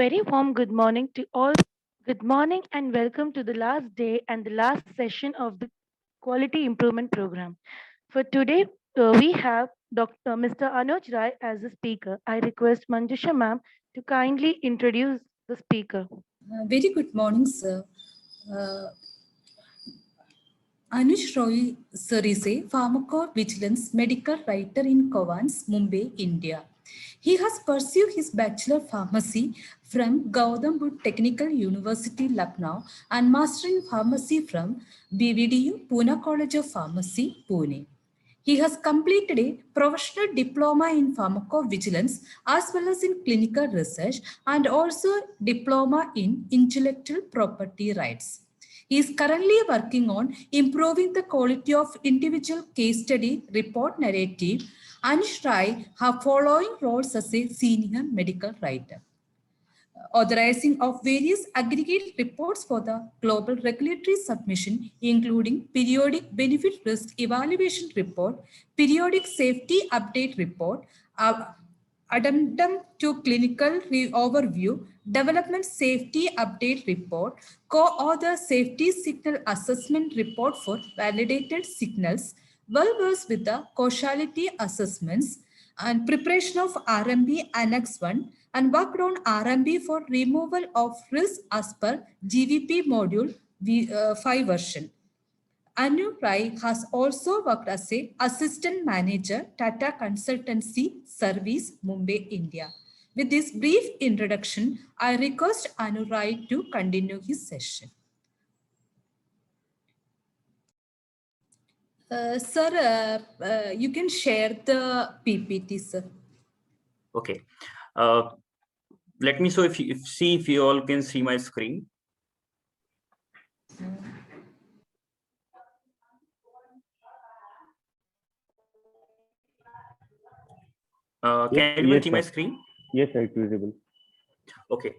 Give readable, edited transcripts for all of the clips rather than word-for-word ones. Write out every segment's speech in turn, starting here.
very warm good morning to all. Good morning and welcome to the last day and the last session of the Quality Improvement Program. For today, we have Dr. Mr. Anuj Rai as a speaker. I request Manjusha ma'am to kindly introduce the speaker. Very good morning, sir. Uh, Anush Roy sir is a pharmacovigilance medical writer in Covans, Mumbai, India. He has pursued his bachelor pharmacy from Gautam Buddha Technical University, Lucknow, and master in pharmacy from BVDU, Pune College of Pharmacy, Pune. He has completed a professional diploma in pharmacovigilance as well as in clinical research and also diploma in intellectual property rights. He is currently working on improving the quality of individual case study report narrative and Rai have following roles as a senior medical writer. Authorizing of various aggregate reports for the global regulatory submission, including periodic benefit risk evaluation report, periodic safety update report, addendum to clinical overview, development safety update report, co-author safety signal assessment report for validated signals, well versed with the causality assessments, and preparation of RMB Annex 1 and worked on RMB for removal of risk as per GVP module 5 version. Anu Rai has also worked as a assistant manager, Tata Consultancy Service, Mumbai, India. With this brief introduction, I request Anu Rai to continue his session. Sir, you can share the PPT, sir. Okay. Let me see if you all can see my screen. Can you see my screen? Yes, sir, it's visible. Okay.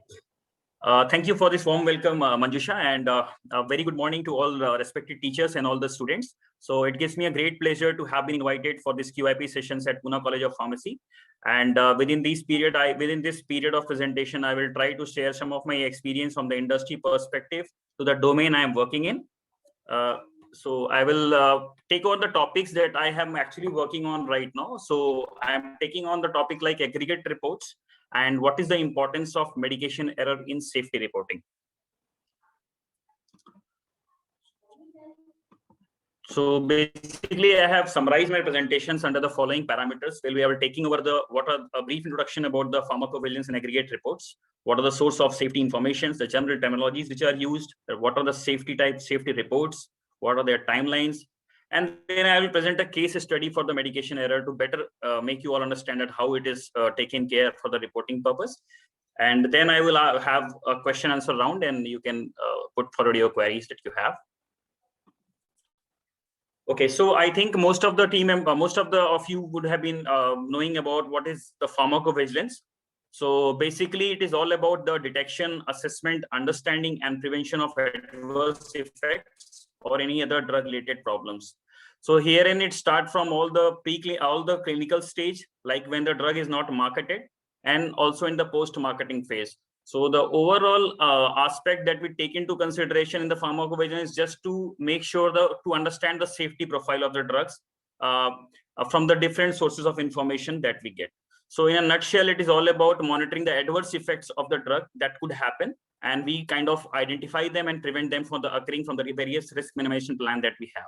Thank you for this warm welcome, Manjusha, and a very good morning to all respected teachers and all the students. So it gives me a great pleasure to have been invited for this QIP sessions at Pune College of Pharmacy. And within this period of presentation, I will try to share some of my experience from the industry perspective to the domain I am working in. So I will take on the topics that I am actually working on right now. So I am taking on the topic like aggregate reports and what is the importance of medication error in safety reporting. So basically, I have summarized my presentations under the following parameters. Where we are taking over a brief introduction about the pharmacovigilance and aggregate reports. What are the source of safety informations, the general terminologies which are used, what are the safety types, safety reports, what are their timelines, and then I will present a case study for the medication error to better make you all understand that how it is taken care for the reporting purpose. And then I will have a question answer round, and you can put forward your queries that you have. Okay, so I think most of you would have been knowing about what is the pharmacovigilance. So basically, it is all about the detection, assessment, understanding, and prevention of adverse effects or any other drug-related problems. So herein it starts from all the clinical stage, like when the drug is not marketed, and also in the post-marketing phase. So the overall aspect that we take into consideration in the pharmacovigilance is just to make sure to understand the safety profile of the drugs from the different sources of information that we get. So in a nutshell, it is all about monitoring the adverse effects of the drug that could happen, and we kind of identify them and prevent them from occurring from the various risk minimization plan that we have.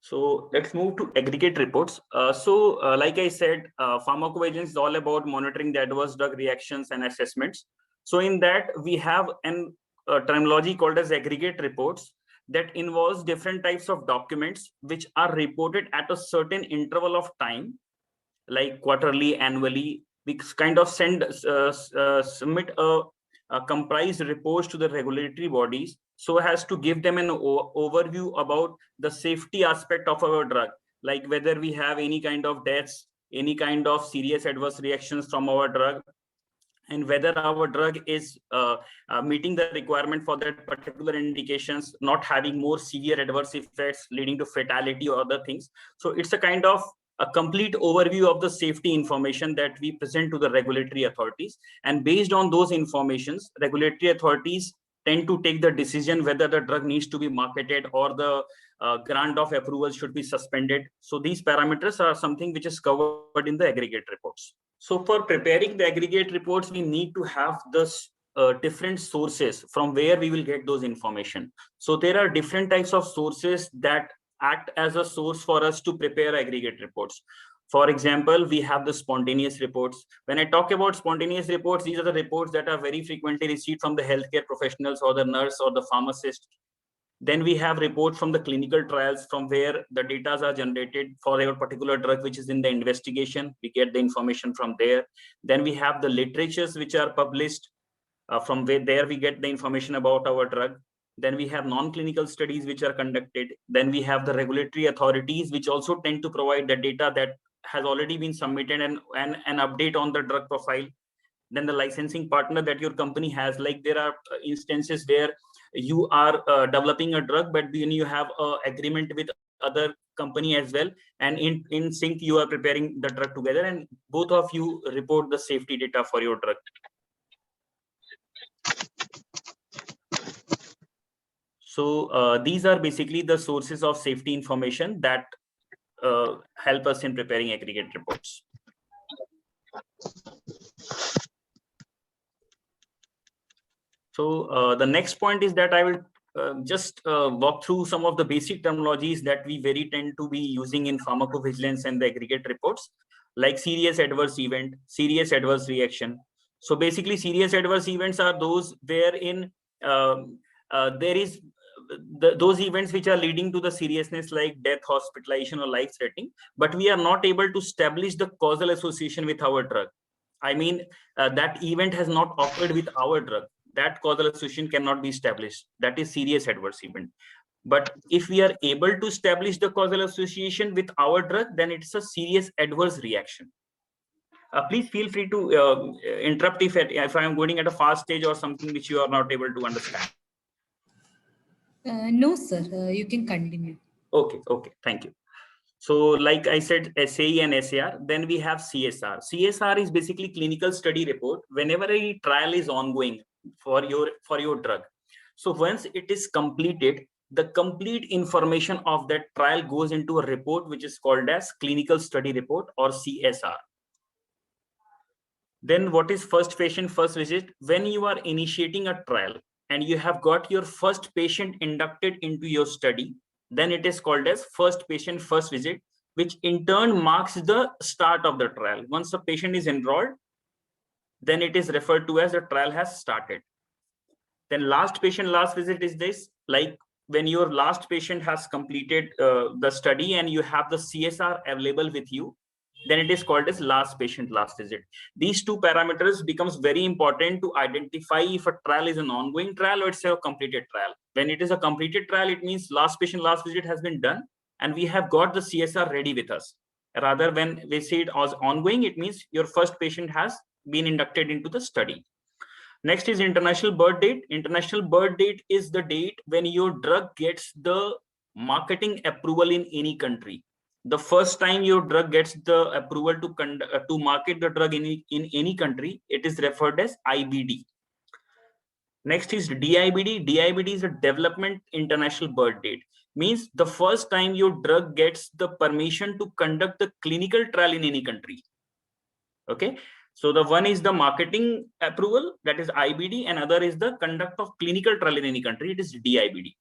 So let's move to aggregate reports. Like I said, pharmacovigilance is all about monitoring the adverse drug reactions and assessments. So in that, we have a terminology called as aggregate reports that involves different types of documents which are reported at a certain interval of time, like quarterly, annually. We kind of submit a comprised reports to the regulatory bodies so as to give them an overview about the safety aspect of our drug, like whether we have any kind of deaths, any kind of serious adverse reactions from our drug, and whether our drug is meeting the requirement for that particular indications, not having more severe adverse effects leading to fatality or other things. So it's a kind of a complete overview of the safety information that we present to the regulatory authorities. And based on those informations, regulatory authorities tend to take the decision whether the drug needs to be marketed or the grant of approval should be suspended. So these parameters are something which is covered in the aggregate reports. So for preparing the aggregate reports, we need to have this different sources from where we will get those information. So there are different types of sources that act as a source for us to prepare aggregate reports. For example, we have the spontaneous reports. When I talk about spontaneous reports, these are the reports that are very frequently received from the healthcare professionals or the nurse or the pharmacist. Then we have reports from the clinical trials from where the data are generated for a particular drug which is in the investigation. We get the information from there. Then we have the literatures which are published. From where there we get the information about our drug. Then we have non-clinical studies which are conducted. Then we have the regulatory authorities which also tend to provide the data that has already been submitted and an update on the drug profile. Then the licensing partner that your company has, like there are instances where you are developing a drug, but then you have an agreement with other company as well, and in sync you are preparing the drug together, and both of you report the safety data for your drug. So these are basically the sources of safety information that help us in preparing aggregate reports. So the next point is that I will just walk through some of the basic terminologies that we very tend to be using in pharmacovigilance and the aggregate reports, like serious adverse event, serious adverse reaction. So basically, serious adverse events are those wherein there is those events which are leading to the seriousness, like death, hospitalization, or life-threatening, but we are not able to establish the causal association with our drug. I mean, that event has not occurred with our drug. That causal association cannot be established. That is serious adverse event. But if we are able to establish the causal association with our drug, then it's a serious adverse reaction. Please feel free to interrupt if I am going at a fast stage or something which you are not able to understand. No, sir. You can continue. Okay, thank you. So like I said, SAE and SAR, then we have CSR. CSR is basically clinical study report whenever a trial is ongoing for your drug. So once it is completed, the complete information of that trial goes into a report which is called as clinical study report, or CSR. Then what is first patient first visit? When you are initiating a trial and you have got your first patient inducted into your study, then it is called as first patient first visit, which in turn marks the start of the trial. Once the patient is enrolled, then it is referred to as the trial has started. Then last patient last visit is this, like when your last patient has completed the study and you have the CSR available with you, then it is called as last patient last visit. These two parameters becomes very important to identify if a trial is an ongoing trial or it's a completed trial. When it is a completed trial, it means last patient last visit has been done and we have got the CSR ready with us. Rather, when we say it as ongoing, it means your first patient has been inducted into the study. Next is international birth date. International birth date is the date when your drug gets the marketing approval in any country. The first time your drug gets the approval to market the drug in any country, it is referred as IBD. Next is DIBD. DIBD is a development international birth date. Means the first time your drug gets the permission to conduct the clinical trial in any country. Okay. So the one is the marketing approval, that is IBD, and other is the conduct of clinical trial in any country, it is DIBD.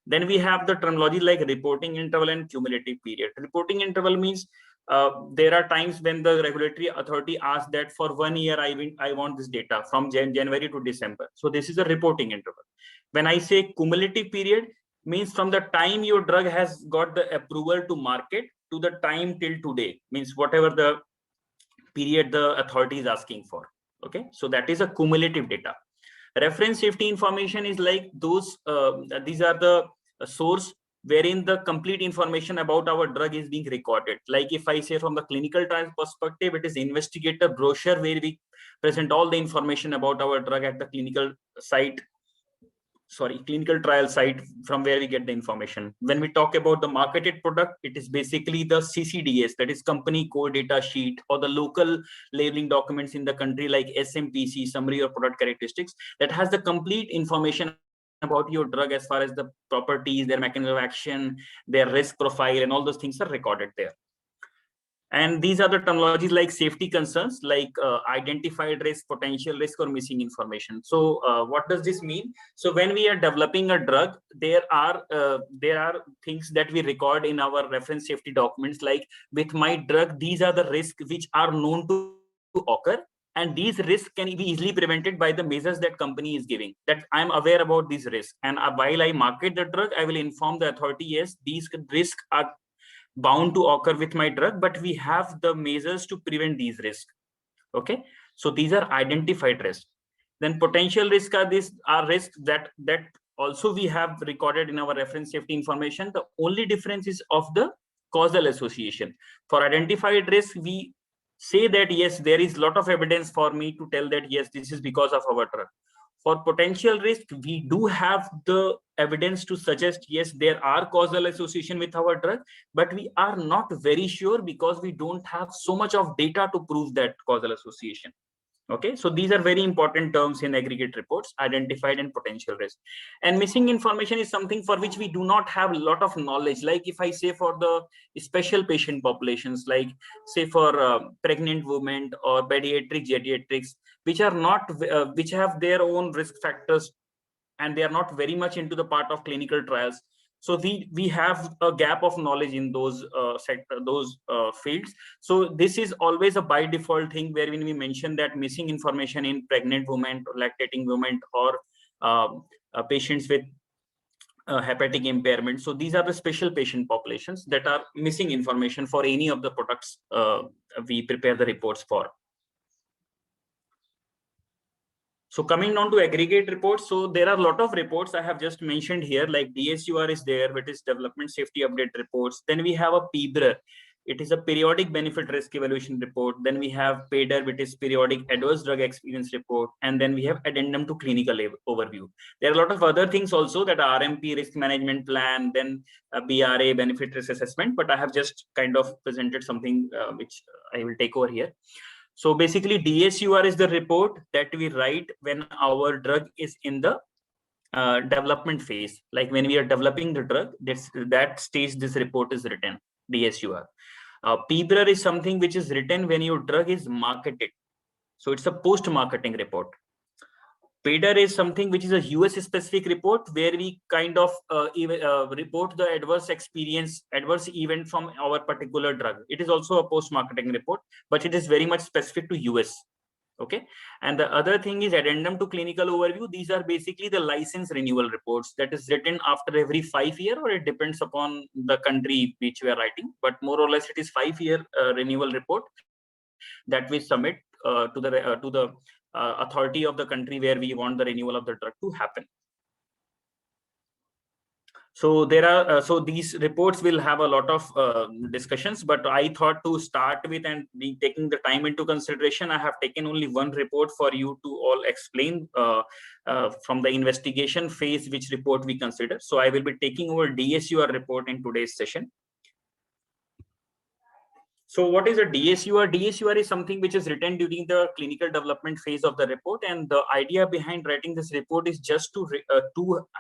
Then we have the terminology like reporting interval and cumulative period. Reporting interval means there are times when the regulatory authority asks that for 1 year, I want this data from January to December. So this is a reporting interval. When I say cumulative period, means from the time your drug has got the approval to market to the time till today, means whatever the period the authority is asking for. Okay, so that is a cumulative data. Reference safety information is like those, these are the source wherein the complete information about our drug is being recorded. Like if I say from the clinical trial perspective, it is investigator brochure where we present all the information about our drug at the clinical site. clinical trial site from where we get the information. When we talk about the marketed product, it is basically the CCDS, that is company core data sheet, or the local labeling documents in the country like SMPC, summary of product characteristics, that has the complete information about your drug as far as the properties, their mechanism of action, their risk profile, and all those things are recorded there. And these are the terminologies like safety concerns, like identified risk, potential risk, or missing information. So what does this mean? So when we are developing a drug, there are things that we record in our reference safety documents, like with my drug, these are the risks which are known to occur. And these risks can be easily prevented by the measures that company is giving, that I'm aware about these risks. And while I market the drug, I will inform the authority, yes, these risks are bound to occur with my drug, but we have the measures to prevent these risks. Okay, so these are identified risks. Then potential risks are risks that also we have recorded in our reference safety information. The only difference is of the causal association. For identified risk, we say that yes, there is a lot of evidence for me to tell that yes, this is because of our drug. For potential risk, we do have the evidence to suggest yes, there are causal association with our drug, but we are not very sure because we don't have so much of data to prove that causal association. Okay, so these are very important terms in aggregate reports: identified and potential risk. And missing information is something for which we do not have a lot of knowledge. Like if I say for the special patient populations, like say for pregnant women or pediatric geriatrics, which are not which have their own risk factors, and they are not very much into the part of clinical trials. So we have a gap of knowledge in those fields. So this is always a by default thing, where when we mention that missing information in pregnant women, or lactating women, or patients with hepatic impairment. So these are the special patient populations that are missing information for any of the products we prepare the reports for. So coming on to aggregate reports, so there are a lot of reports I have just mentioned here, like DSUR is there, which is Development Safety Update reports. Then we have a PBRR, it is a Periodic Benefit Risk Evaluation report. Then we have PADR, which is Periodic Adverse Drug Experience report. And then we have Addendum to Clinical Overview. There are a lot of other things also, that RMP, Risk Management Plan, then BRA, Benefit Risk Assessment, but I have just kind of presented something which I will take over here. So basically, DSUR is the report that we write when our drug is in the development phase. Like when we are developing the drug, that stage this report is written, DSUR. PBRR is something which is written when your drug is marketed. So it's a post-marketing report. PADR is something which is a US specific report, where we kind of report the adverse event from our particular drug. It is also a post-marketing report, but it is very much specific to US. Okay. And the other thing is Addendum to Clinical Overview. These are basically the license renewal reports that is written after every 5 years, or it depends upon the country which we are writing, but more or less it is 5-year renewal report that we submit to the authority of the country where we want the renewal of the drug to happen. So there are so these reports will have a lot of discussions, but I thought to start with, and be taking the time into consideration, I have taken only one report for you to all explain from the investigation phase which report we consider. So I will be taking over DSUR report in today's session. So what is a DSUR? DSUR is something which is written during the clinical development phase of the report. And the idea behind writing this report is just to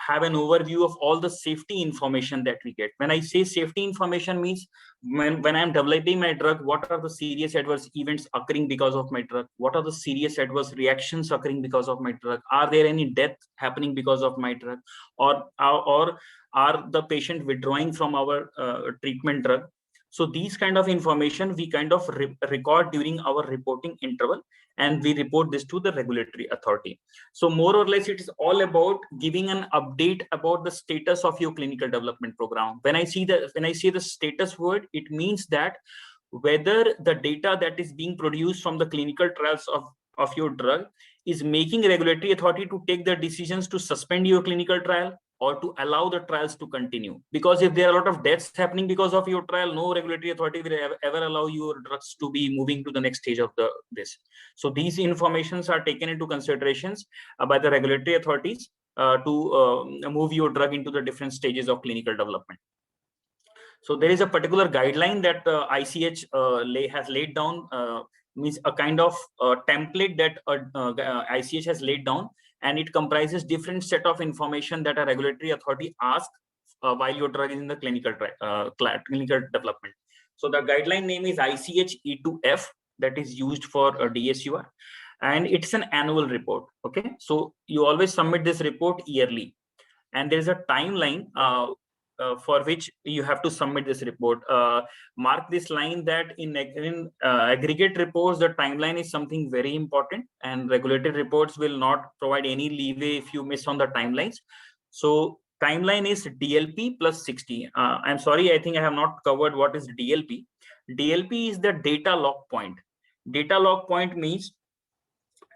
have an overview of all the safety information that we get. When I say safety information, means when I'm developing my drug, what are the serious adverse events occurring because of my drug? What are the serious adverse reactions occurring because of my drug? Are there any death happening because of my drug? Or are the patient withdrawing from our treatment drug? So these kind of information we kind of record during our reporting interval, and we report this to the regulatory authority. So more or less, it is all about giving an update about the status of your clinical development program. When I say the status word, it means that whether the data that is being produced from the clinical trials of your drug is making regulatory authority to take the decisions to suspend your clinical trial or to allow the trials to continue. Because if there are a lot of deaths happening because of your trial, no regulatory authority will ever allow your drugs to be moving to the next stage of this. So these informations are taken into considerations by the regulatory authorities. to move your drug into the different stages of clinical development. So there is a particular guideline that ICH has laid down, means a kind of template that ICH has laid down, and it comprises different set of information that a regulatory authority asks while your drug is in the clinical development. So the guideline name is ICH E2F, that is used for DSUR, and it's an annual report. Okay, so you always submit this report yearly, and there is a timeline for which you have to submit this report. Mark this line that in aggregate reports, the timeline is something very important, and regulatory reports will not provide any leeway if you miss on the timelines. So timeline is DLP plus 60. I'm sorry, I think I have not covered what is DLP. DLP is the data lock point. Data lock point means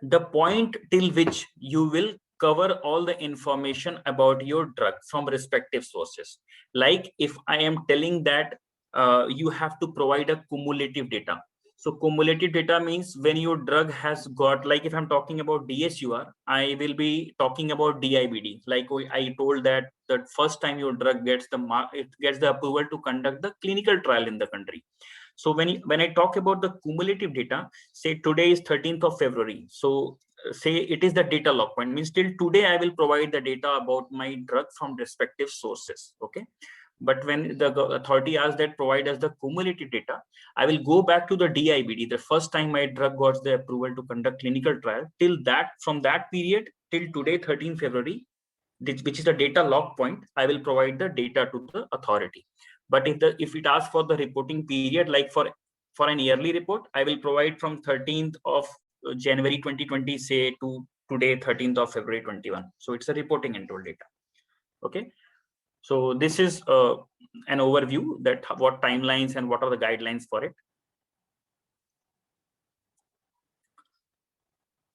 the point till which you will cover all the information about your drug from respective sources. Like if I am telling that you have to provide a cumulative data. So cumulative data means when your drug has got, like if I'm talking about DSUR, I will be talking about DIBD. Like I told that the first time your drug gets the approval to conduct the clinical trial in the country. So when I talk about the cumulative data, say today is 13th of February. So say it is the data lock point, means till today I will provide the data about my drug from respective sources. Okay. But when the authority asks that provide us the cumulative data, I will go back to the DIBD, the first time my drug got the approval to conduct clinical trial, till that, from that period till today, 13th February, which is the data lock point, I will provide the data to the authority. But if it asks for the reporting period, like for an yearly report, I will provide from 13th of January 2020, say, to today, 13th of February 21. So it's a reporting enrolled data. Okay. So this is an overview that what timelines and what are the guidelines for it.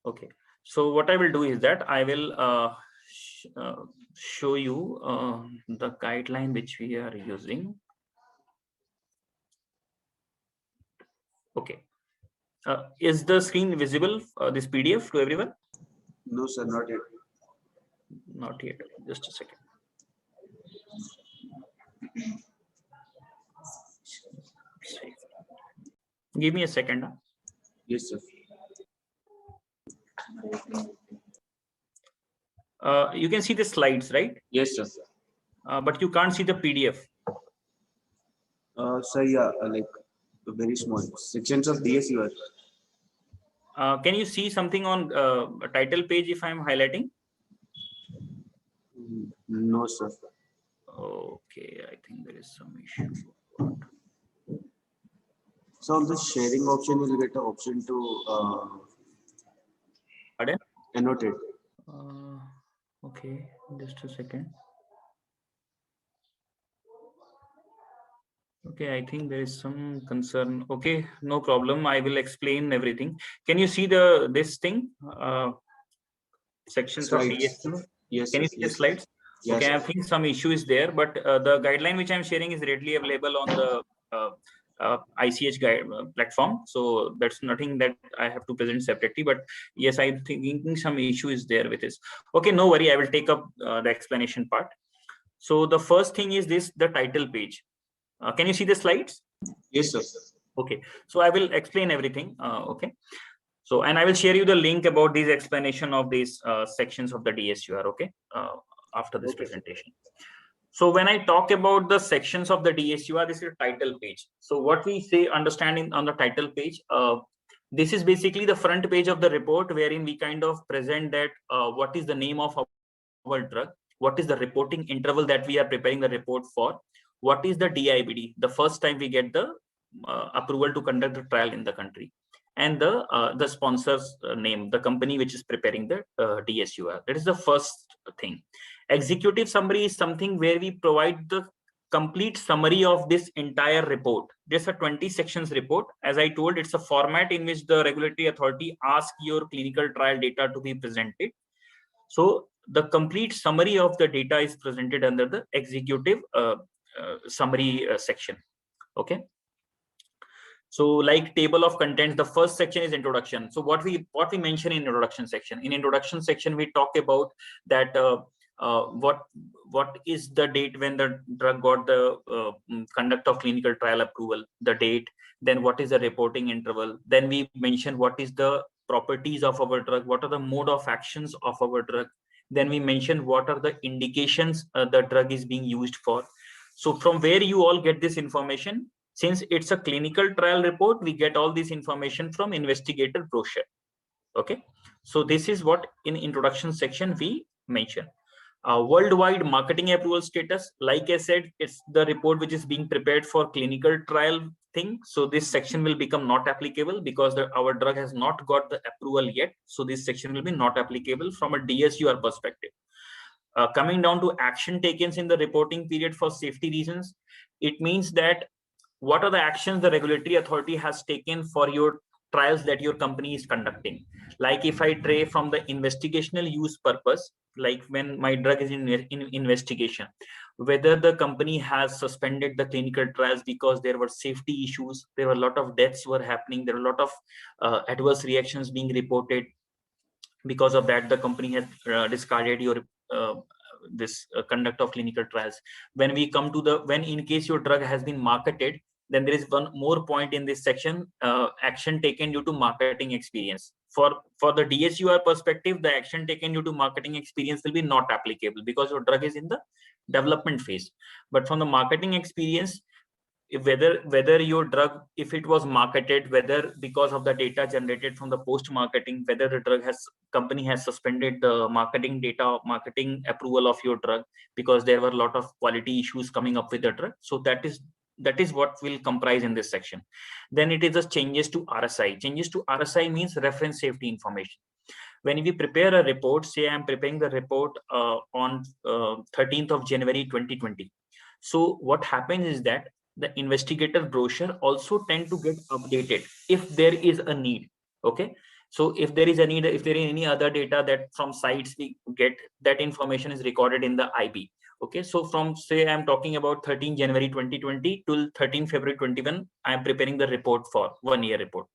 Okay. So what I will do is that I will show you the guideline which we are using. Okay. Is the screen visible, this PDF, to everyone? No, sir, not yet. Not yet. Just a second. Give me a second. Huh? Yes, sir. You can see the slides, right? Yes, sir. But you can't see the PDF. Sir, yeah, like very small sections of DSUR. Can you see something on title page if I'm highlighting? No, sir. Okay, I think there is some issue. So on the sharing option, you'll get an option to Pardon? annotate. Okay, just a second. Okay, I think there is some concern. Okay, no problem. I will explain everything. Can you see this thing? Sections Slides. of DSU? Yes. Can you see the slides? Yes, okay, I think some issue is there, but the guideline which I'm sharing is readily available on the ICH guide platform. So that's nothing that I have to present separately. But yes, I'm thinking some issue is there with this. Okay, no worry. I will take up the explanation part. So the first thing is the title page. Can you see the slides? Yes, sir. Okay, so I will explain everything. Okay. So, and I will share you the link about these explanation of these sections of the DSUR. Okay. After this presentation. So when I talk about the sections of the DSUR, this is a title page. So what we say, understanding on the title page, this is basically the front page of the report, wherein we kind of present that what is the name of our drug, what is the reporting interval that we are preparing the report for, what is the DIBD, the first time we get the approval to conduct the trial in the country, and the sponsor's name, the company which is preparing the DSUR. That is the first thing. Executive summary is something where we provide the complete summary of this entire report. There's a 20 sections report. As I told, it's a format in which the regulatory authority asks your clinical trial data to be presented. So the complete summary of the data is presented under the executive summary section. Okay. So like table of contents, the first section is introduction. So what we mention in introduction section, we talk about that what is the date when the drug got the conduct of clinical trial approval, the date, then what is the reporting interval, then we mention what is the properties of our drug, what are the mode of actions of our drug, then we mention what are the indications the drug is being used for. So from where you all get this information? Since it's a clinical trial report, we get all this information from investigator brochure. Okay, so this is what in introduction section we mention. Worldwide marketing approval status, like I said, it's the report which is being prepared for clinical trial thing. So this section will become not applicable because our drug has not got the approval yet. So this section will be not applicable from a DSUR perspective. Coming down to action taken in the reporting period for safety reasons, it means that what are the actions the regulatory authority has taken for your trials that your company is conducting. Like if I tray from the investigational use purpose, like when my drug is in investigation, whether the company has suspended the clinical trials because there were safety issues, there were a lot of deaths were happening, there were a lot of adverse reactions being reported. Because of that, the company has discarded your this conduct of clinical trials. When we come to when in case your drug has been marketed, then there is one more point in this section, action taken due to marketing experience. For the DSUR perspective, the action taken due to marketing experience will be not applicable because your drug is in the development phase. But from the marketing experience, whether your drug, if it was marketed, whether because of the data generated from the post marketing, whether the company has suspended the marketing approval of your drug because there were a lot of quality issues coming up with the drug. So that is what will comprise in this section. Then it is the changes to RSI. Changes to RSI means reference safety information. When we prepare a report, say I'm preparing the report on 13th of January 2020. So what happens is that the investigator brochure also tend to get updated if there is a need. Okay, so if there is a need, if there is any other data that from sites we get, that information is recorded in the IB. Okay, so from, say I'm talking about 13 January 2020 till 13 February 21, I am preparing the report for 1 year report.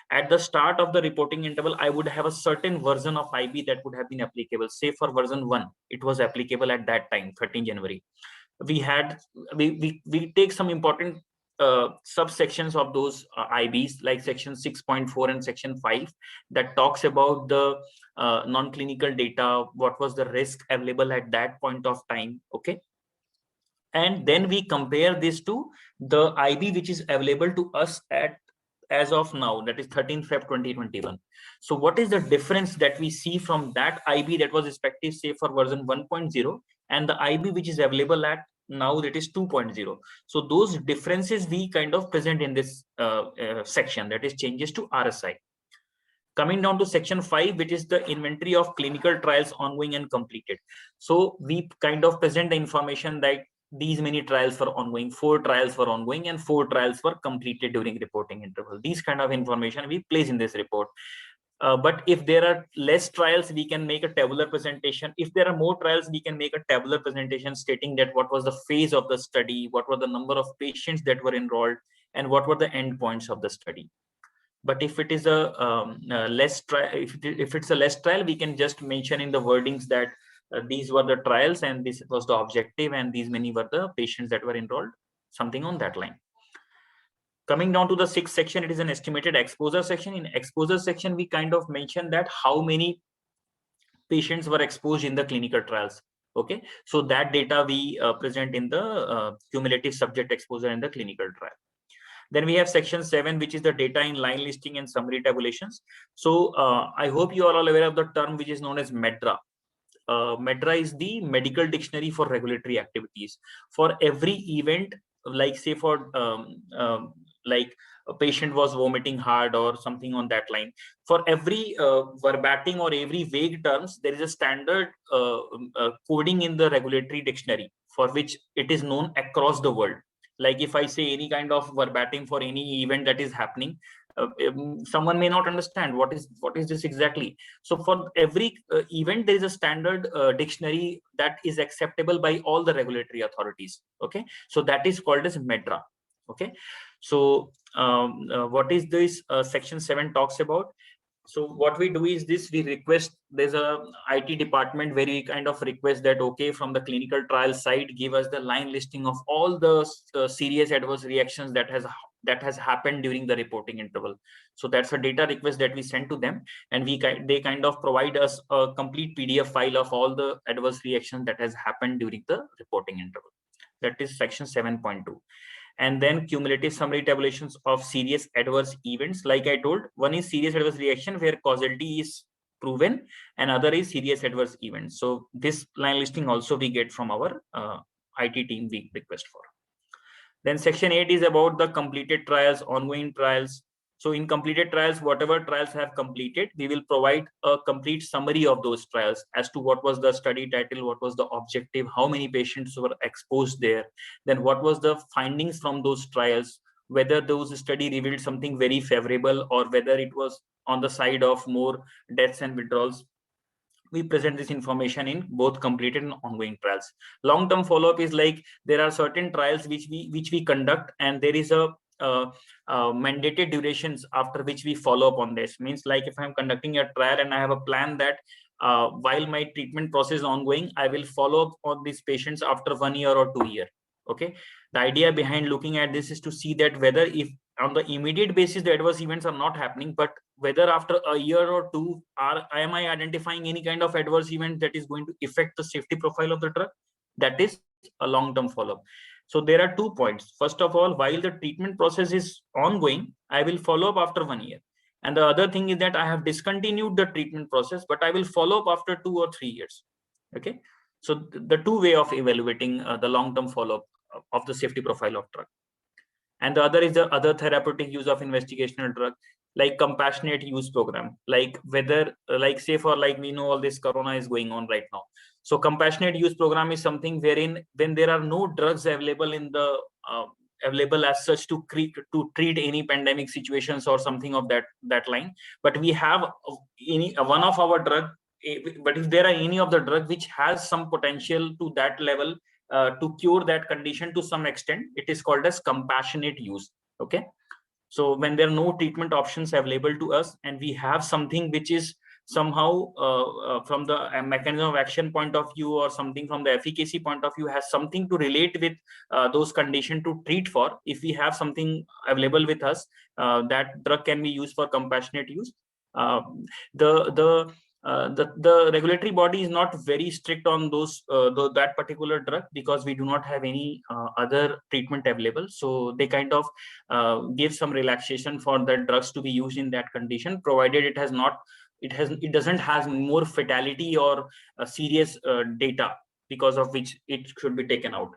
At the start of the reporting interval, I would have a certain version of IB that would have been applicable. Say for version 1, it was applicable at that time, 13 January. We take some important subsections of those IBs, like section 6.4 and section 5, that talks about the non-clinical data, what was the risk available at that point of time. Okay, and then we compare this to the IB which is available to us as of now, that is 13th Feb 2021. So what is the difference that we see from that IB that was effective, say for version 1.0, and the IB which is available at now, that is 2.0. So those differences we kind of present in this section, that is changes to RSI. Coming down to section 5, which is the inventory of clinical trials ongoing and completed. So we kind of present the information that these many trials were ongoing, 4 trials were ongoing, and 4 trials were completed during reporting interval. These kind of information we place in this report. But if there are less trials, we can make a tabular presentation. If there are more trials, we can make a tabular presentation stating that what was the phase of the study, what were the number of patients that were enrolled, and what were the endpoints of the study. But if it is a less trial, if it's a less trial, we can just mention in the wordings that these were the trials and this was the objective and these many were the patients that were enrolled, something on that line. Coming down to the 6th section, it is an estimated exposure section. In exposure section, we kind of mention that how many patients were exposed in the clinical trials. Okay, so that data we present in the cumulative subject exposure in the clinical trial. Then we have section 7, which is the data in line listing and summary tabulations. So I hope you are all aware of the term which is known as MEDRA. MEDRA is the medical dictionary for regulatory activities. For every event, like say for like a patient was vomiting hard or something on that line, for every verbatim or every vague terms, there is a standard coding in the regulatory dictionary for which it is known across the world. Like if I say any kind of verbatim for any event that is happening, someone may not understand what is this exactly. So for every event, there is a standard dictionary that is acceptable by all the regulatory authorities. Okay, so that is called as MEDRA. Okay, so what is this section 7 talks about. So what we do is this: we request, there's a IT department where we kind of request that, okay, from the clinical trial side, give us the line listing of all the serious adverse reactions that has happened during the reporting interval. So that's a data request that we send to them, and they kind of provide us a complete PDF file of all the adverse reactions that has happened during the reporting interval. That is section 7.2. And then cumulative summary tabulations of serious adverse events. Like I told, one is serious adverse reaction where causality is proven, and other is serious adverse events. So this line listing also we get from our IT team, we request for. Then section 8 is about the completed trials, ongoing trials. So in completed trials, whatever trials have completed, we will provide a complete summary of those trials as to what was the study title, what was the objective, how many patients were exposed there, then what was the findings from those trials, whether those study revealed something very favorable or whether it was on the side of more deaths and withdrawals. We present this information in both completed and ongoing trials. Long-term follow-up is like there are certain trials which we conduct, and there is a mandated durations after which we follow up on this. Means like if I'm conducting a trial and I have a plan that while my treatment process is ongoing, I will follow up on these patients after 1 year or 2 years. Okay, the idea behind looking at this is to see that whether if on the immediate basis the adverse events are not happening, but whether after a year or two am I identifying any kind of adverse event that is going to affect the safety profile of the drug. That is a long-term follow-up. So there are 2 points. First of all, while the treatment process is ongoing, I will follow up after 1 year. And the other thing is that I have discontinued the treatment process, but I will follow up after 2 or 3 years. Okay, so the two way of evaluating the long-term follow-up of the safety profile of drug. And the other is the other therapeutic use of investigational drug, like compassionate use program, like whether like say for like we know all this corona is going on right now. So compassionate use program is something wherein when there are no drugs available in the available as such to treat any pandemic situations or something of that line, but we have any one of our drug, but if there are any of the drug which has some potential to that level to cure that condition to some extent, it is called as compassionate use. Okay, so when there are no treatment options available to us and we have something which is somehow from the mechanism of action point of view or something from the efficacy point of view has something to relate with those conditions to treat for, if we have something available with us, that drug can be used for compassionate use. The regulatory body is not very strict on that particular drug because we do not have any other treatment available. So they kind of give some relaxation for the drugs to be used in that condition, provided it doesn't have more fatality or serious data because of which it should be taken out.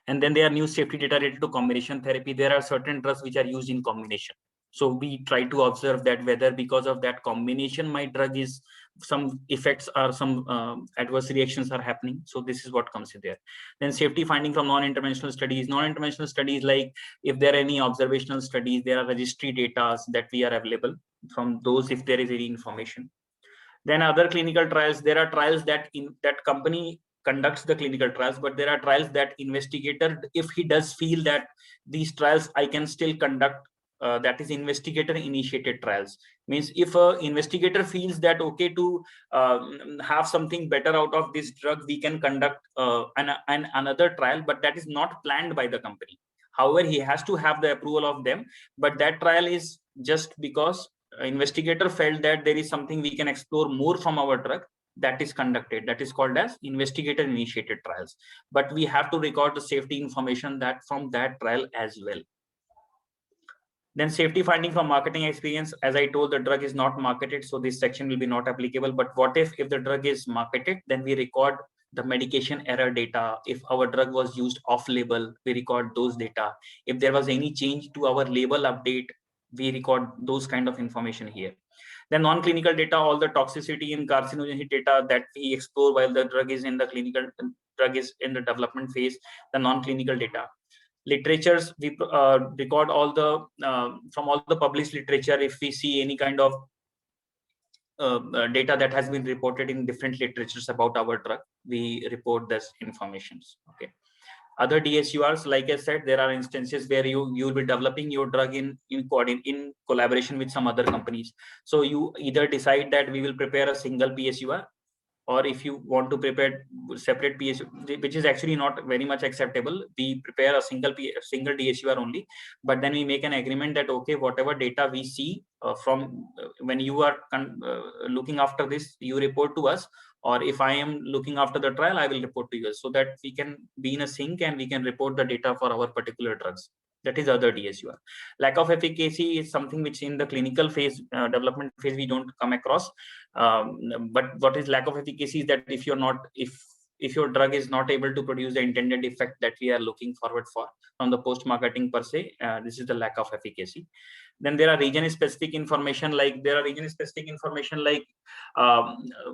And then there are new safety data related to combination therapy. There are certain drugs which are used in combination. So we try to observe that whether because of that combination, my drug is some effects or some adverse reactions are happening. So this is what comes in there. Then safety finding from non-interventional studies. Non-interventional studies, like if there are any observational studies, there are registry data that we are available from those if there is any information. Then other clinical trials, there are trials that that company conducts the clinical trials, but there are trials that investigator, if he does feel that these trials I can still conduct, that is investigator initiated trials. Means if a investigator feels that okay, to have something better out of this drug, we can conduct another trial, but that is not planned by the company. However, he has to have the approval of them, but that trial is just because investigator felt that there is something we can explore more from our drug, that is conducted. That is called as investigator initiated trials, but we have to record the safety information that from that trial as well. Then safety finding from marketing experience. As I told, the drug is not marketed, so this section will be not applicable. But what if the drug is marketed? Then we record the medication error data. If our drug was used off label, we record those data. If there was any change to our label update, we record those kind of information here. Then non-clinical data, all the toxicity and carcinogenicity data that we explore while the drug is in the development phase, the non-clinical data. Literatures, we record all the from all the published literature. If we see any kind of data that has been reported in different literatures about our drug, we report this information. Okay. Other DSURs, like I said, there are instances where you will be developing your drug in collaboration with some other companies. So you either decide that we will prepare a single PSUR, or if you want to prepare separate PSU, which is actually not very much acceptable, we prepare a single DSUR only, but then we make an agreement that okay, whatever data we see from when you are looking after this, you report to us, or if I am looking after the trial, I will report to you, so that we can be in a sync and we can report the data for our particular drugs. That is other DSUR. Lack of efficacy is something which in the clinical phase, development phase, we don't come across. But what is lack of efficacy is that if you're not, if your drug is not able to produce the intended effect that we are looking forward for from the post-marketing per se, this is the lack of efficacy. Then there are region-specific information, like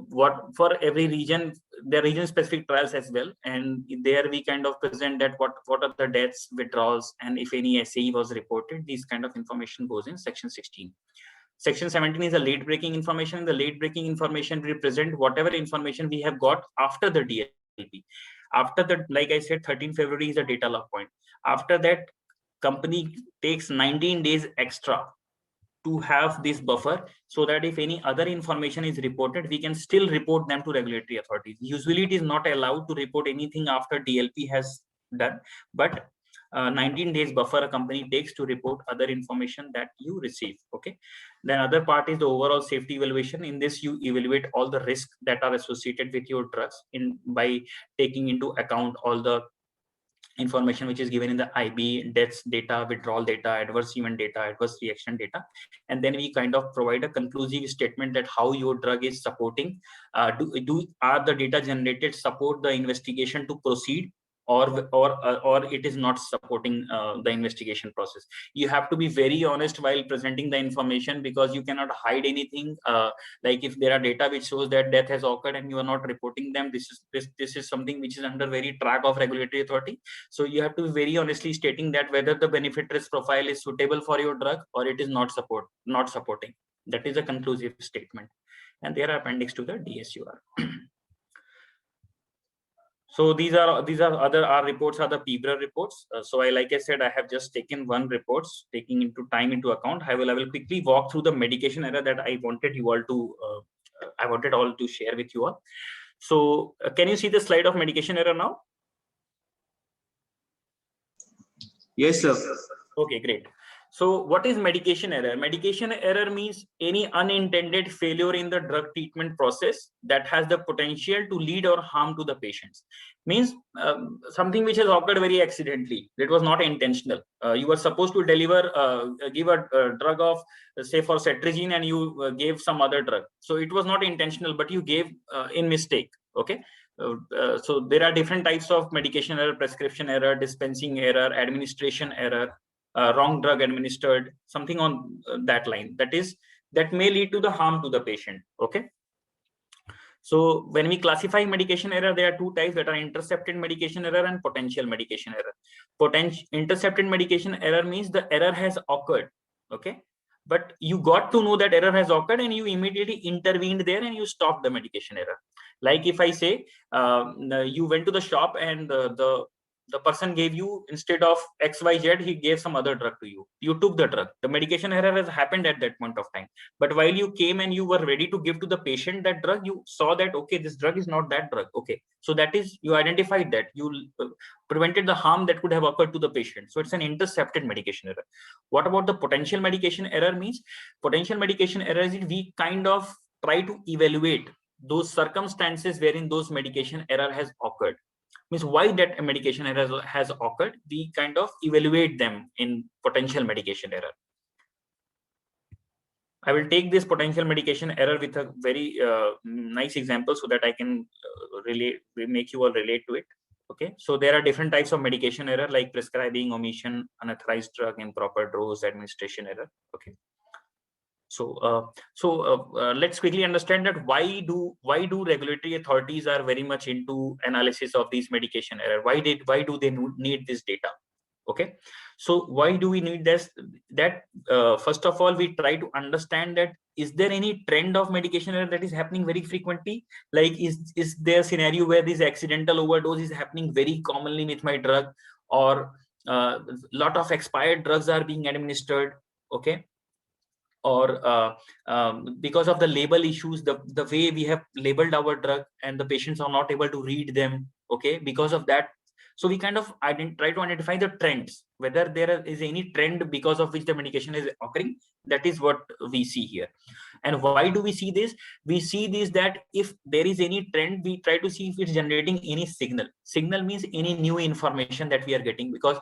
what for every region, there are region-specific trials as well, and there we kind of present that what are the deaths, withdrawals, and if any SAE was reported. These kind of information goes in section 16. Section 17 is a late breaking information. The late breaking information represent whatever information we have got after the DLP. After that, like I said, 13 February is a data log point. After that, company takes 19 days extra to have this buffer, so that if any other information is reported, we can still report them to regulatory authorities. Usually it is not allowed to report anything after DLP has done, but 19 days buffer a company takes to report other information that you receive. Okay. Then other part is the overall safety evaluation. In this, you evaluate all the risks that are associated with your drugs by taking into account all the information which is given in the IB, deaths data, withdrawal data, adverse event data, adverse reaction data. And then we kind of provide a conclusive statement that how your drug is supporting, are the data generated support the investigation to proceed, or it is not supporting the investigation process. You have to be very honest while presenting the information, because you cannot hide anything. Like if there are data which shows that death has occurred and you are not reporting them, this is something which is under very track of regulatory authority. So you have to be very honestly stating that whether the benefit risk profile is suitable for your drug or it is not supporting. That is a conclusive statement, and there are appendix to the DSUR. So these are other, our reports are the PBRA reports. So like I said, I have just taken one reports, taking into time into account. I will quickly walk through the medication error that I wanted you all to all to share with you all. So can you see the slide of medication error now? Yes, sir. Okay, great. So what is medication error? Medication error means any unintended failure in the drug treatment process that has the potential to lead or harm to the patients. Means something which has occurred very accidentally. It was not intentional. You were supposed to give a drug of, say, for cetirizine, and you gave some other drug. So it was not intentional, but you gave in mistake. Okay. So there are different types of medication error: prescription error, dispensing error, administration error, wrong drug administered, something on that line. That may lead to the harm to the patient. Okay. So when we classify medication error, there are two types, that are intercepted medication error and potential medication error. Intercepted medication error means the error has occurred. Okay. But you got to know that error has occurred and you immediately intervened there and you stopped the medication error. Like if I say you went to the shop and the person gave you, instead of XYZ, he gave some other drug to you. You took the drug. The medication error has happened at that point of time. But while you came and you were ready to give to the patient that drug, you saw that, okay, this drug is not that drug. Okay. So that is, you identified that. You prevented the harm that could have occurred to the patient. So it's an intercepted medication error. What about the potential medication error means? Potential medication error is we kind of try to evaluate those circumstances wherein those medication error has occurred. Means why that medication error has occurred, we kind of evaluate them in potential medication error. I will take this potential medication error with a very nice example so that I can make you all relate to it. Okay, so there are different types of medication error, like prescribing, omission, unauthorized drug, improper dose, administration error. Okay. So let's quickly understand that why do regulatory authorities are very much into analysis of these medication error? Why do they need this data? Okay, So why do we need this? That first of all, we try to understand that is there any trend of medication error that is happening very frequently? Like is there a scenario where this accidental overdose is happening very commonly with my drug, or lot of expired drugs are being administered, okay? Or because of the label issues, the way we have labeled our drug and the patients are not able to read them, okay, because of that. So we kind of try to identify the trends, whether there is any trend because of which the medication is occurring. That is what we see here. And why do we see this? We see this that if there is any trend, we try to see if it's generating any signal means any new information that we are getting, because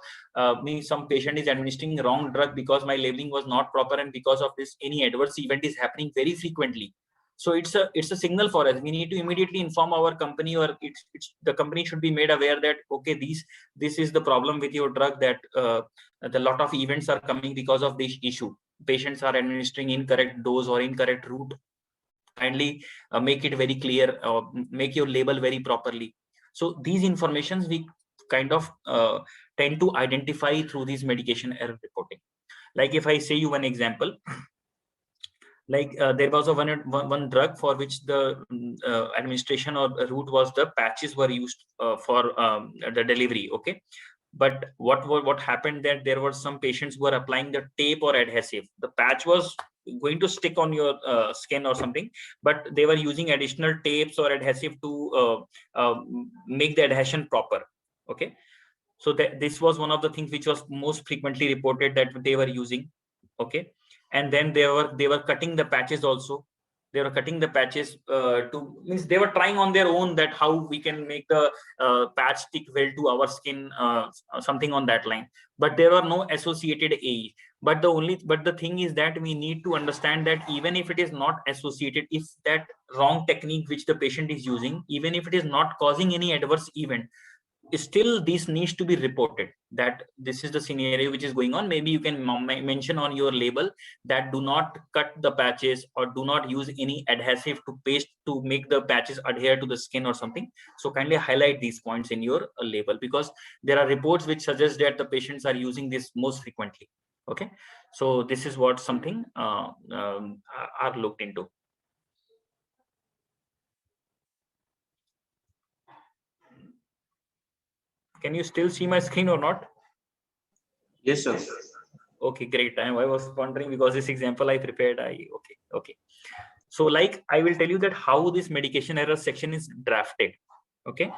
means some patient is administering wrong drug because my labeling was not proper, and because of this any adverse event is happening very frequently. So it's a signal for us. We need to immediately inform our company, or the company should be made aware that okay, this is the problem with your drug, that the lot of events are coming because of this issue. Patients are administering incorrect dose or incorrect route. Kindly make it very clear, make your label very properly. So these informations we kind of tend to identify through these medication error reporting. Like if I say you one example, like there was a one drug for which the administration or route was the patches were used for the delivery, okay. But what happened that there were some patients who were applying the tape or adhesive. The patch was going to stick on your skin or something, but they were using additional tapes or adhesive to make the adhesion proper, okay. So this was one of the things which was most frequently reported that they were using, okay. And then they were cutting the patches also. They were cutting the patches to means they were trying on their own that how we can make the patch stick well to our skin, something on that line. But there were no associated AE. But the thing is that we need to understand that even if it is not associated, if that wrong technique which the patient is using, even if it is not causing any adverse event, still this needs to be reported that this is the scenario which is going on. Maybe you can mention on your label that do not cut the patches or do not use any adhesive to paste to make the patches adhere to the skin or something. So kindly highlight these points in your label, because there are reports which suggest that the patients are using this most frequently, okay. So this is what something are looked into. Can you still see my screen or not? Yes, sir. Okay, great. I was wondering because this example I prepared. Okay. So like I will tell you that how this medication error section is drafted. Okay.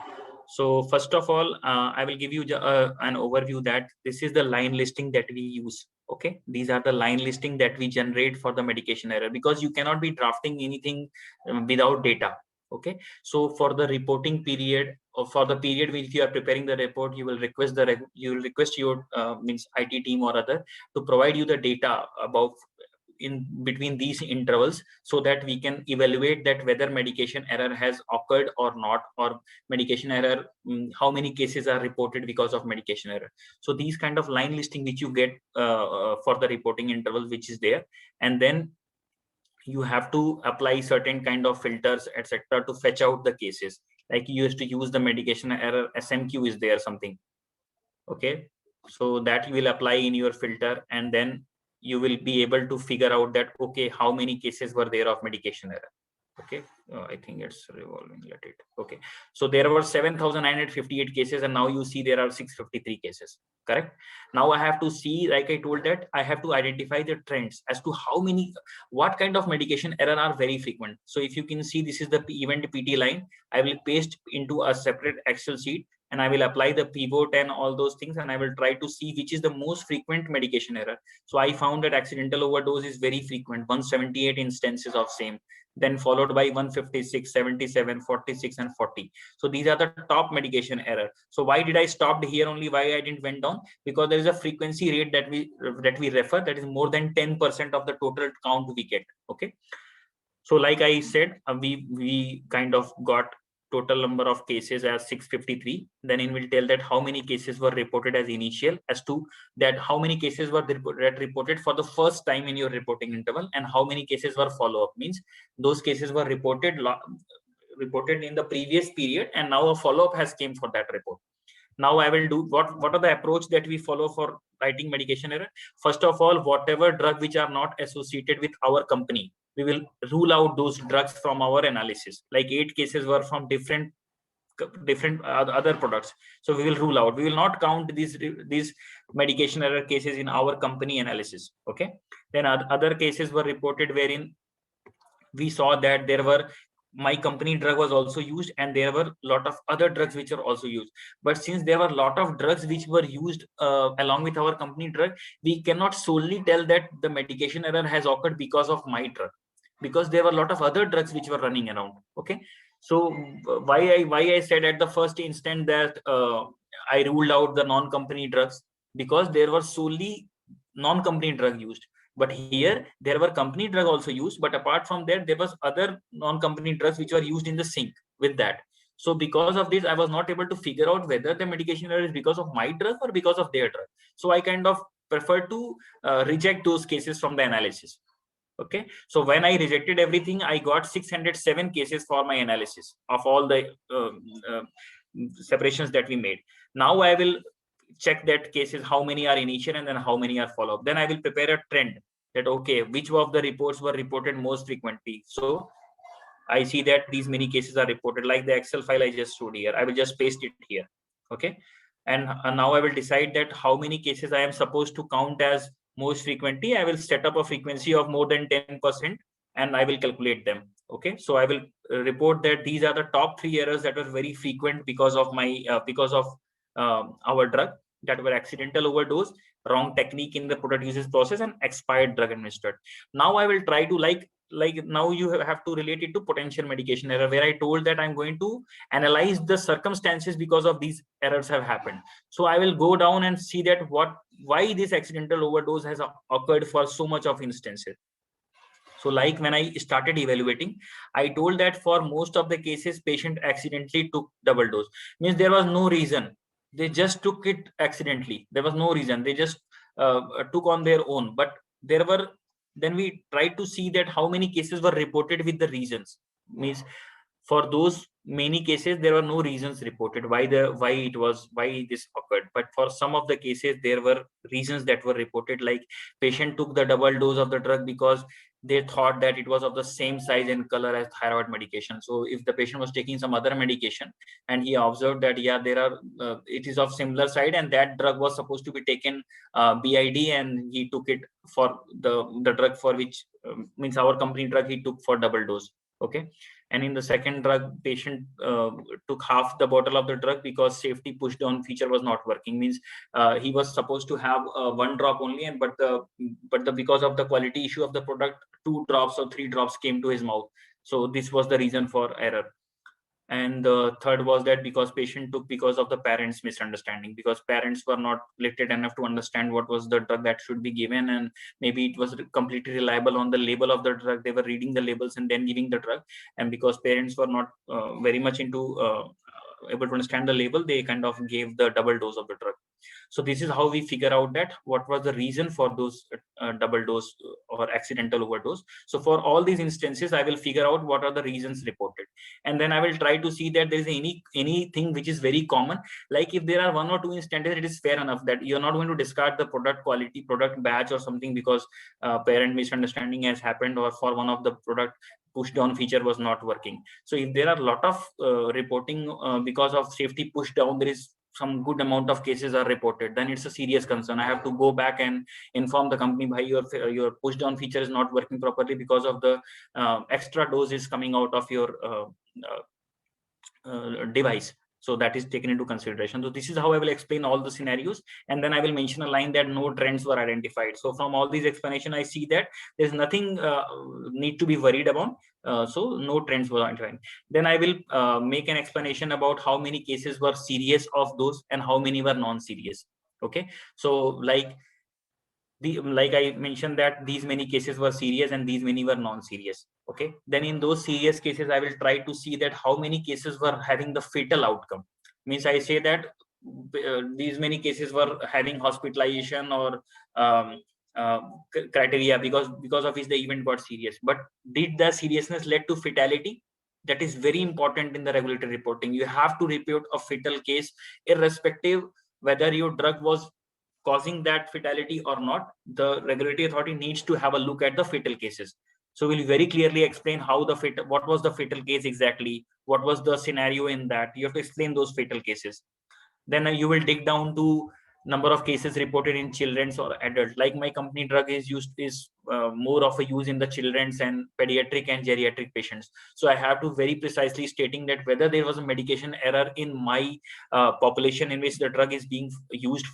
So first of all, I will give you an overview that this is the line listing that we use. Okay, these are the line listing that we generate for the medication error, because you cannot be drafting anything without data. Okay, so for the reporting period, or for the period which you are preparing the report, you will request your means IT team or other to provide you the data about in between these intervals, so that we can evaluate that whether medication error has occurred or not, or medication error, how many cases are reported because of medication error. So these kind of line listing which you get for the reporting interval which is there, and then you have to apply certain kind of filters, etc., to fetch out the cases. Like you used to use the medication error SMQ is there something, okay. So that you will apply in your filter, and then you will be able to figure out that okay, how many cases were there of medication error, okay. I think it's revolving, let it, okay. So there were 7,958 cases, and now you see there are 653 cases, correct. Now I have to see, like I told, that I have to identify the trends as to how many, what kind of medication error are very frequent. So if you can see, this is the event PT line. I will paste into a separate Excel sheet, and I will apply the pivot and all those things, and I will try to see which is the most frequent medication error. So I found that accidental overdose is very frequent, 178 instances of same, then followed by 156, 77, 46, and 40. So these are the top medication error. So why did I stop here only? Why I didn't went down? Because there is a frequency rate that we refer, that is more than 10% of the total count we get. Okay. So like I said, we kind of got total number of cases as 653. Then it will tell that how many cases were reported as initial, as to that how many cases were reported for the first time in your reporting interval, and how many cases were follow-up, means those cases were reported in the previous period, and now a follow-up has came for that report. Now I will do what are the approach that we follow for writing medication error. First of all, whatever drug which are not associated with our company, we will rule out those drugs from our analysis. Like 8 cases were from different other products, so we will rule out. We will not count these medication error cases in our company analysis. Okay, then other cases were reported wherein we saw that there were my company drug was also used and there were a lot of other drugs which are also used. But since there were a lot of drugs which were used along with our company drug, we cannot solely tell that the medication error has occurred because of my drug, because there were a lot of other drugs which were running around. Okay, so why I said at the first instant that I ruled out the non-company drugs, because there were solely non-company drug used. But here there were company drug also used, but apart from that there was other non-company drugs which were used in the sync with that. So because of this, I was not able to figure out whether the medication error is because of my drug or because of their drug. So I kind of prefer to reject those cases from the analysis. Okay, so when I rejected everything, I got 607 cases for my analysis of all the separations that we made. Now I will check that cases, how many are initial and then how many are follow-up. Then I will prepare a trend that, okay, which of the reports were reported most frequently. So I see that these many cases are reported, like the Excel file I just showed here. I will just paste it here. Okay, and now I will decide that how many cases I am supposed to count as most frequently. I will set up a frequency of more than 10% and I will calculate them. Okay, so I will report that these are the top 3 errors that were very frequent because of my because of our drug, that were accidental overdose, wrong technique in the product uses process, and expired drug administered. Now I will try to like now you have to relate it to potential medication error, where I told that I'm going to analyze the circumstances because of these errors have happened. So I will go down and see that why this accidental overdose has occurred for so much of instances. So like when I started evaluating, I told that for most of the cases, patient accidentally took double dose. Means there was no reason. They just took it accidentally. There was no reason. They just took on their own. But there were, then we tried to see that how many cases were reported with the reasons. Means for those many cases, there were no reasons reported why this occurred. But for some of the cases, there were reasons that were reported, like patient took the double dose of the drug because they thought that it was of the same size and color as thyroid medication. So if the patient was taking some other medication and he observed that, yeah, there are it is of similar side and that drug was supposed to be taken BID, and he took it for the drug for which means our company drug he took for double dose. Okay, and in the second drug, patient took half the bottle of the drug because safety push down feature was not working. Means he was supposed to have 1 drop only, and but the because of the quality issue of the product, 2 drops or 3 drops came to his mouth. So this was the reason for error. And the third was that because patient took because of the parents' misunderstanding, because parents were not literate enough to understand what was the drug that should be given, and maybe it was completely reliable on the label of the drug. They were reading the labels and then giving the drug, and because parents were not very much into able to understand the label, they kind of gave the double dose of the drug. So this is how we figure out that what was the reason for those double dose or accidental overdose. So for all these instances, I will figure out what are the reasons reported, and then I will try to see that there is anything which is very common. Like if there are 1 or 2 instances, it is fair enough that you're not going to discard the product quality, product batch or something because parent misunderstanding has happened, or for one of the product push down feature was not working. So if there are a lot of reporting because of safety push down, there is some good amount of cases are reported, then it's a serious concern. I have to go back and inform the company, by your push down feature is not working properly because of the extra dose is coming out of your device. So that is taken into consideration. So this is how I will explain all the scenarios, and then I will mention a line that no trends were identified. So from all these explanation, I see that there's nothing need to be worried about. So no trends were identified. Then I will make an explanation about how many cases were serious of those and how many were non-serious. Okay, so like I mentioned that these many cases were serious and these many were non-serious. Okay, then in those serious cases, I will try to see that how many cases were having the fatal outcome. Means I say that these many cases were having hospitalization or criteria because of which the event got serious. But did the seriousness led to fatality? That is very important in the regulatory reporting. You have to report a fatal case irrespective whether your drug was causing that fatality or not. The regulatory authority needs to have a look at the fatal cases. So we'll very clearly explain how what was the fatal case exactly, what was the scenario in that. You have to explain those fatal cases. Then you will dig down to number of cases reported in children's or adult. Like my company drug is more of a use in the children's and pediatric and geriatric patients. So I have to very precisely stating that whether there was a medication error in my population in which the drug is being used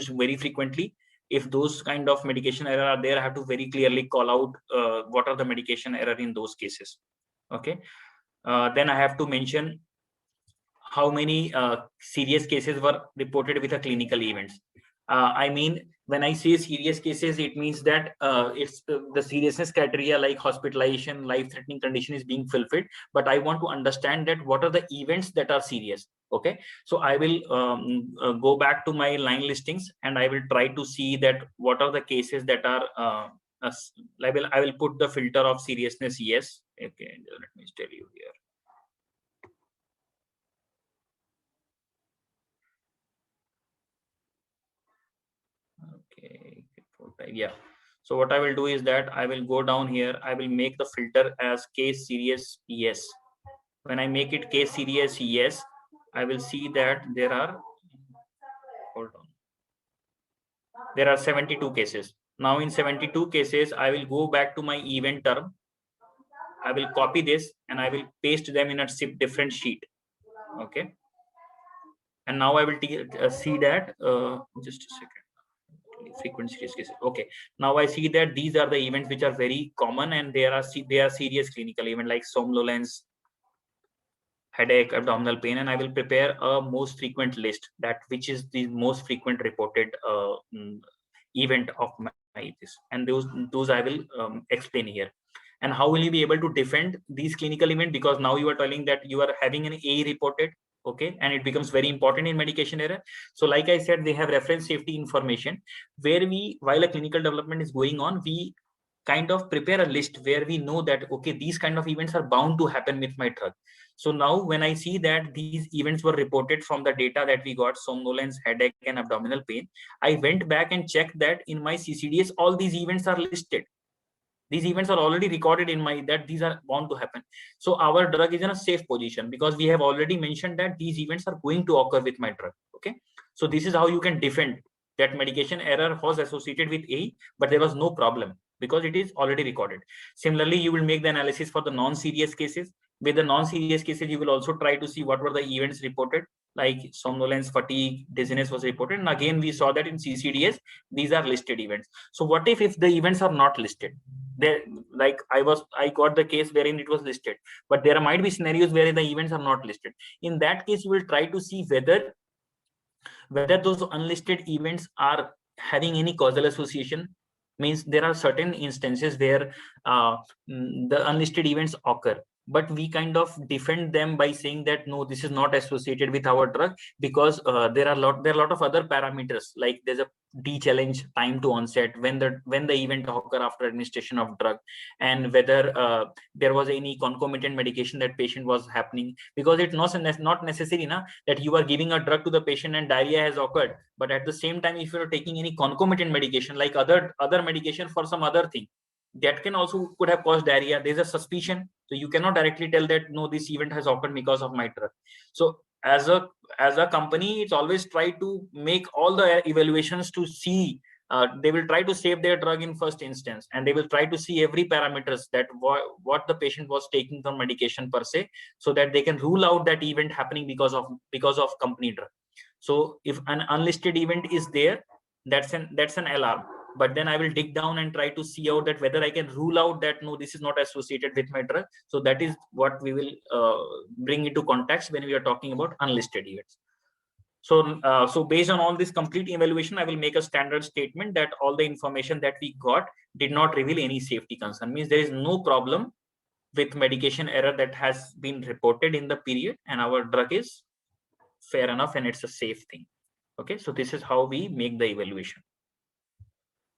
very frequently. If those kind of medication error are there, I have to very clearly call out what are the medication error in those cases. Okay. Then I have to mention how many serious cases were reported with a clinical events. I mean, when I say serious cases, it means that it's the seriousness criteria like hospitalization, life-threatening condition is being fulfilled. But I want to understand that what are the events that are serious. Okay, so I will go back to my line listings and I will try to see that what are the cases that are. I will put the filter of seriousness. Yes. Okay, let me tell you here. Okay, yeah. So what I will do is that I will go down here. I will make the filter as case serious yes. When I make it case serious yes, I will see that there are, hold on, there are 72 cases. Now in 72 cases, I will go back to my event term. I will copy this and I will paste them in a different sheet. Okay. And now I will see that, just a second. Frequent serious cases. Okay, now I see that these are the events which are very common and they are serious clinical event like somnolence, headache, abdominal pain, and I will prepare a most frequent list that which is the most frequent reported event of this, and those I will explain here. And how will you be able to defend these clinical events? Because now you are telling that you are having an A reported. Okay, and it becomes very important in medication error. So like I said, they have reference safety information where we, while a clinical development is going on, we kind of prepare a list where we know that, okay, these kind of events are bound to happen with my drug. So now when I see that these events were reported from the data that we got, somnolence, headache, and abdominal pain, I went back and checked that in my CCDS, all these events are listed. These events are already recorded in my, that these are bound to happen. So our drug is in a safe position because we have already mentioned that these events are going to occur with my drug. Okay. So this is how you can defend that medication error was associated with A, but there was no problem because it is already recorded. Similarly, you will make the analysis for the non-serious cases. With the non-serious cases, you will also try to see what were the events reported, like somnolence, fatigue, dizziness was reported. And again, we saw that in CCDS, these are listed events. So what if the events are not listed? There, like I got the case wherein it was listed, but there might be scenarios where the events are not listed. In that case, you will try to see whether those unlisted events are having any causal association. Means there are certain instances where the unlisted events occur, but we kind of defend them by saying that no, this is not associated with our drug because there are a lot of other parameters, like there's a D challenge, time to onset, when the event occur after administration of drug, and whether there was any concomitant medication that patient was happening, because it's not necessary that you are giving a drug to the patient and diarrhea has occurred, but at the same time if you're taking any concomitant medication like other medication for some other thing, that can also could have caused diarrhea. There's a suspicion, so you cannot directly tell that no, this event has occurred because of my drug. So as a company, it's always try to make all the evaluations to see, they will try to save their drug in first instance, and they will try to see every parameters that what the patient was taking from medication per se, so that they can rule out that event happening because of company drug. So if an unlisted event is there, that's an alarm. But then I will dig down and try to see out that whether I can rule out that no, this is not associated with my drug. So that is what we will bring into context when we are talking about unlisted events. So based on all this complete evaluation, I will make a standard statement that all the information that we got did not reveal any safety concern. Means there is no problem with medication error that has been reported in the period, and our drug is fair enough and it's a safe thing. Okay, so this is how we make the evaluation.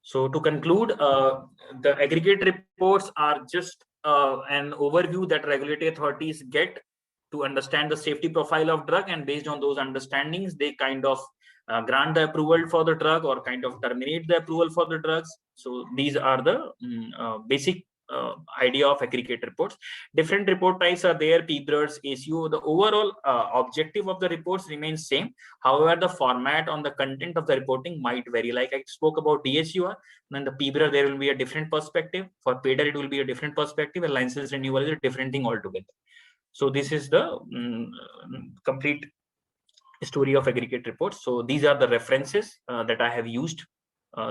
So to conclude, the aggregate reports are just an overview that regulatory authorities get to understand the safety profile of drug, and based on those understandings, they kind of grant the approval for the drug or kind of terminate the approval for the drugs. So these are the basic idea of aggregate reports. Different report types are there: PBRs, ACO. The overall objective of the reports remains same. However, the format on the content of the reporting might vary. Like I spoke about DSUR, then the PBR, there will be a different perspective. For PADER, it will be a different perspective. And license renewal is a different thing altogether. So this is the complete story of aggregate reports. So these are the references that I have used.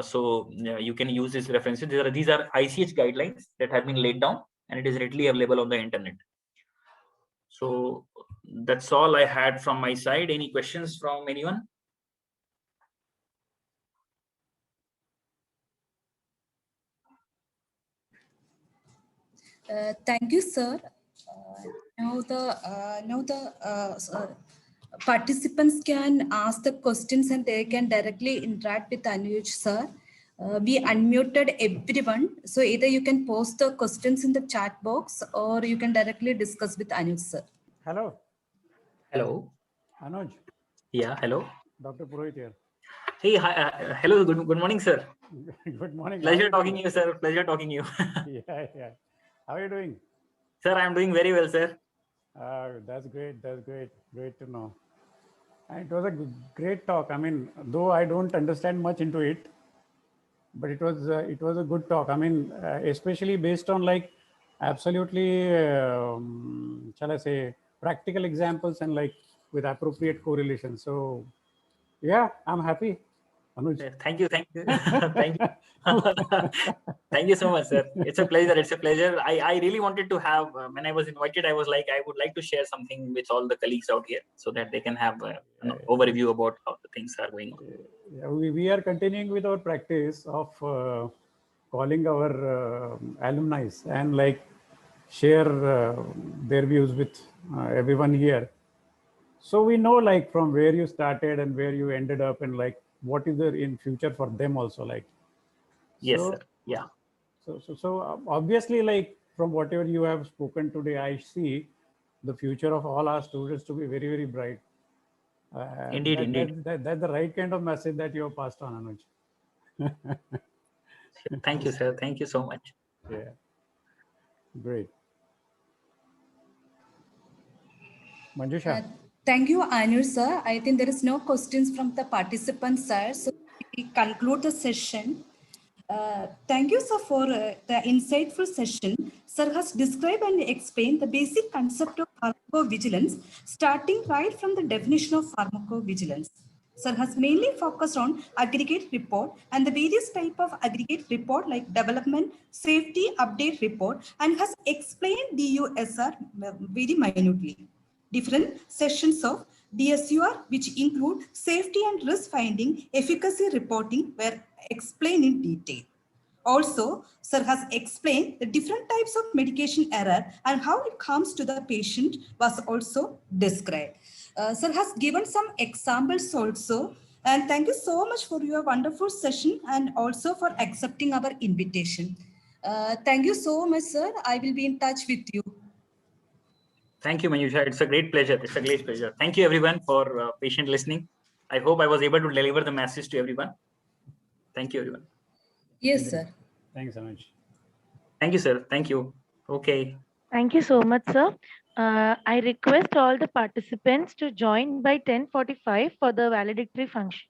So you can use these references. These are ICH guidelines that have been laid down, and it is readily available on the internet. So that's all I had from my side. Any questions from anyone? Thank you, sir. Now the participants can ask the questions and they can directly interact with Anuj, sir. We unmuted everyone, so either you can post the questions in the chat box or you can directly discuss with Anuj, sir. Hello. Hello. Anuj. Yeah. Hello. Dr. Purohit here. Hey. Hi. Hello. Good morning, sir. Good morning. Pleasure talking to you, sir. Pleasure talking to you. Yeah. How are you doing? Sir, I'm doing very well, sir. That's great. That's great. Great to know. And it was a great talk. I mean, though I don't understand much into it, but it was a good talk. I mean, especially based on like absolutely, shall I say, practical examples and like with appropriate correlation. So, yeah, I'm happy. Anuj. Thank you. Thank you. Thank you. Thank you so much, sir. It's a pleasure. It's a pleasure. I really wanted to have, when I was invited, I was like, I would like to share something with all the colleagues out here so that they can have an overview about how the things are going on. Yeah, we are continuing with our practice of calling our alumni and like share their views with everyone here. So we know like from where you started and where you ended up and like what is there in future for them also like. Yes, So, sir. Yeah. So obviously like from whatever you have spoken today, I see the future of all our students to be very, very bright. Indeed. That's the right kind of message that you have passed on, Anuj. Thank you, sir. Thank you so much. Yeah. Great. Manjusha. Thank you, Anuj, sir. I think there is no questions from the participants, sir. So we conclude the session. Thank you, sir, for the insightful session. Sir has described and explained the basic concept of pharmacovigilance, starting right from the definition of pharmacovigilance. Sir has mainly focused on aggregate report and the various type of aggregate report like development, safety update report, and has explained DUSR very minutely. Different sessions of DSUR, which include safety and risk finding, efficacy reporting, were explained in detail. Also, sir has explained the different types of medication error and how it comes to the patient was also described. Sir has given some examples also. And thank you so much for your wonderful session and also for accepting our invitation. Thank you so much, sir. I will be in touch with you. Thank you, Manjusha. It's a great pleasure. It's a great pleasure. Thank you, everyone, for patient listening. I hope I was able to deliver the message to everyone. Thank you, everyone. Yes, sir. Thanks, Anuj. Thank you, sir. Thank you. Okay. Thank you so much, sir. I request all the participants to join by 10:45 for the valedictory function.